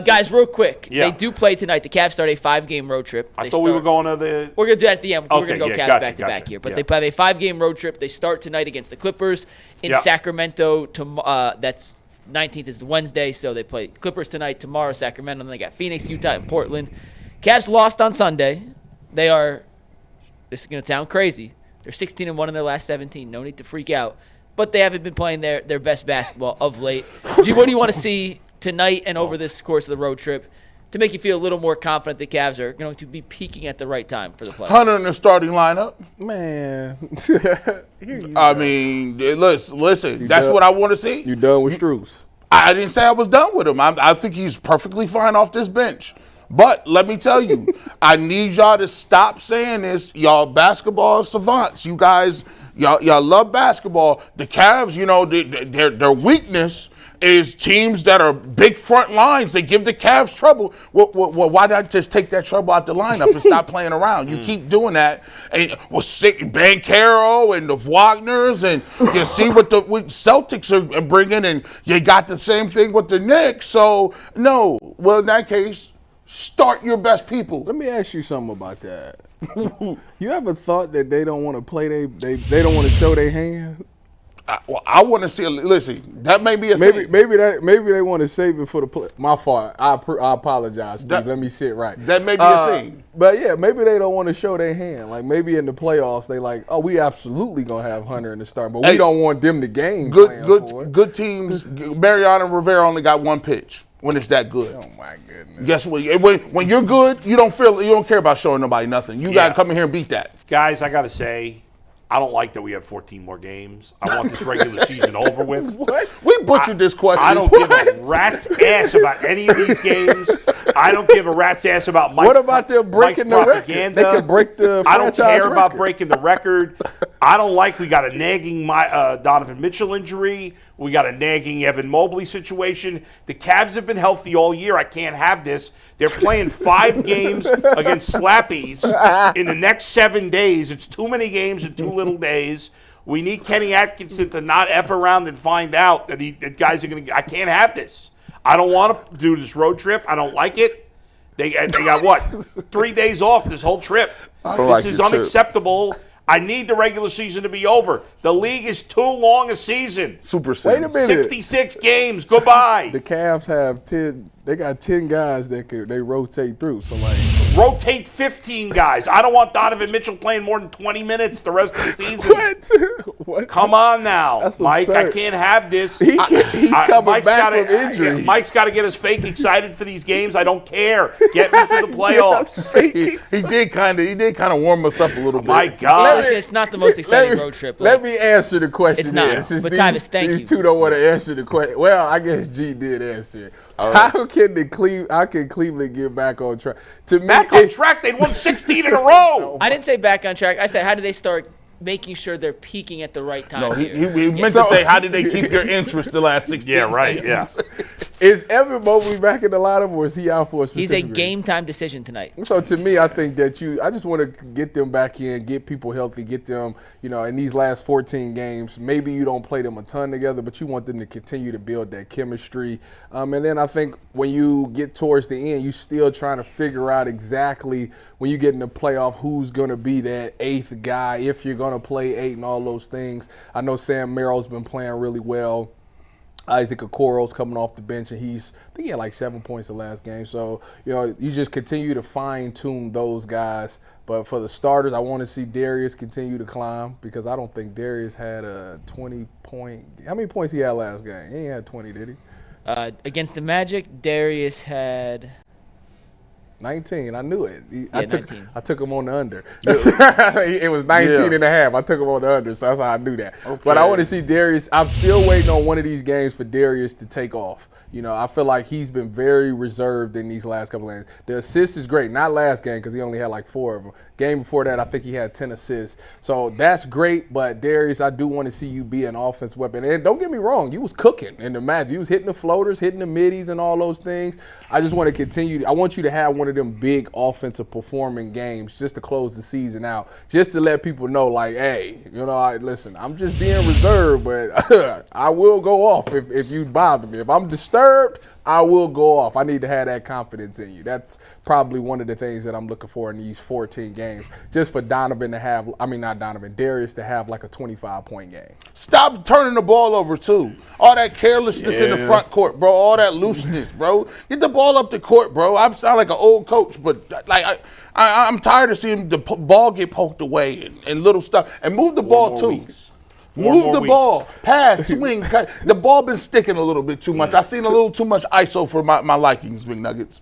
Guys, real quick. They do play tonight. The Cavs start a 5-game road trip. I thought we were going to the – We're going to do that at the end. Okay, we're going to go Cavs back-to-back here. But they play a 5-game road trip. They start tonight against the Clippers in Sacramento. That's 19th is the Wednesday, so they play Clippers tonight, tomorrow Sacramento, and they got Phoenix, Utah, and Portland. Cavs lost on Sunday. They are – this is going to sound crazy. They're 16-1 in their last 17. No need to freak out. But they haven't been playing their best basketball of late. What do you want to see tonight and over this course of the road trip to make you feel a little more confident the Cavs are going to be peaking at the right time for the playoffs? Hunter in the starting lineup. Man. I mean, listen, that's what I want to see. You done with Strus? I didn't say I was done with him. I think he's perfectly fine off this bench. But let me tell you, I need y'all to stop saying this. Y'all basketball savants. You guys, y'all love basketball. The Cavs, their weakness is teams that are big front lines. They give the Cavs trouble. Well, why not just take that trouble out the lineup and stop playing around? You keep doing that. And Banchero and the Wagners, and you see what the Celtics are bringing, and you got the same thing with the Knicks. So, no. Well, in that case, start your best people. Let me ask you something about that. You ever thought that they don't want to play, they don't want to show their hand? I want to see. Listen, that may be a thing. Maybe they want to save it for the play. My fault. I apologize, Steve. Let me sit right. That may be a thing. But yeah, maybe they don't want to show their hand. Like maybe in the playoffs, they like, oh, we absolutely gonna have Hunter in the start, but we don't want them to game. Good teams. Mariano Rivera only got one pitch when it's that good. Oh my goodness. Guess what? When you're good, you don't care about showing nobody nothing. You gotta come in here and beat that. Guys, I gotta say, I don't like that we have 14 more games. I want this regular season over with. What? We butchered this question. I don't give a rat's ass about any of these games. I don't give a rat's ass about Mike's. What about them breaking the record? They can break the franchise I don't care record. about breaking the record. I don't like we got a nagging Donovan Mitchell injury. We got a nagging Evan Mobley situation. The Cavs have been healthy all year. I can't have this. They're playing 5 games against Slappies in the next 7 days. It's too many games in 2 little days. We need Kenny Atkinson to not F around and find out that guys are going to – I can't have this. I don't want to do this road trip. I don't like it. They got, what, 3 days off this whole trip. This is unacceptable. I need the regular season to be over. The league is too long a season. Super Wait a minute. 66 games. Goodbye. The Cavs have 10. They got 10 guys that they rotate through. So rotate 15 guys. I don't want Donovan Mitchell playing more than 20 minutes the rest of the season. What? Come on now, That's Mike. absurd. I can't have this. He's coming back from injury. Mike's got to get us fake excited for these games. I don't care. Get me to the playoffs. He did kind of warm us up a little bit. My God. It's not the most exciting road trip. Let me answer the question. It's not. But Tyvis, thank you. These two don't want to answer the question. Well, I guess G did answer it. How can Cleveland get back on track? To me, back on track? They won 16 in a row. I didn't say back on track. I said, how do they start making sure they're peaking at the right time? No, he meant to say, how did they keep your interest the last 16 Yeah, right, yeah. Is Evan Mobley back in the lineup, or is he out for a specific He's a reason? game-time decision tonight. So to me, I think that I just want to get them back in, get people healthy, get them, in these last 14 games. Maybe you don't play them a ton together, but you want them to continue to build that chemistry. And then I think when you get towards the end, you're still trying to figure out exactly when you get in the playoff who's going to be that 8th guy, if you're going to play 8 and all those things. I know Sam Merrill's been playing really well. Isaac Okoro's coming off the bench, and I think he had like 7 points the last game. So, you just continue to fine-tune those guys. But for the starters, I want to see Darius continue to climb, because I don't think Darius had a 20-point – how many points he had last game? He ain't had 20, did he? Against the Magic, Darius had – 19. I knew it. I 19. took him on the under. It was 19 and a half. I took him on the under, so that's how I knew that. Okay. But I want to see Darius. I'm still waiting on one of these games for Darius to take off. I feel like he's been very reserved in these last couple of games. The assist is great. Not last game, because he only had like 4 of them. Game before that, I think he had 10 assists. So that's great, but Darius, I do want to see you be an offense weapon. And don't get me wrong, you was cooking in the match. You was hitting the floaters, hitting the middies and all those things. I just want to continue. I want you to have one of them big offensive performing games just to close the season out, just to let people know, like, hey, listen, I'm just being reserved, but I will go off if you bother me. If I'm disturbed, I will go off. I need to have that confidence in you. That's probably one of the things that I'm looking for in these 14 games. Just for Donovan to have, not Donovan, Darius to have like a 25-point game. Stop turning the ball over, too. All that carelessness in the front court, bro. All that looseness, bro. Get the ball up the court, bro. I sound like an old coach, but like I'm tired of seeing the ball get poked away and little stuff. And move the ball, too. Move the ball, pass, swing. The ball been sticking a little bit too much. I seen a little too much ISO for my likings, Big Nuggets.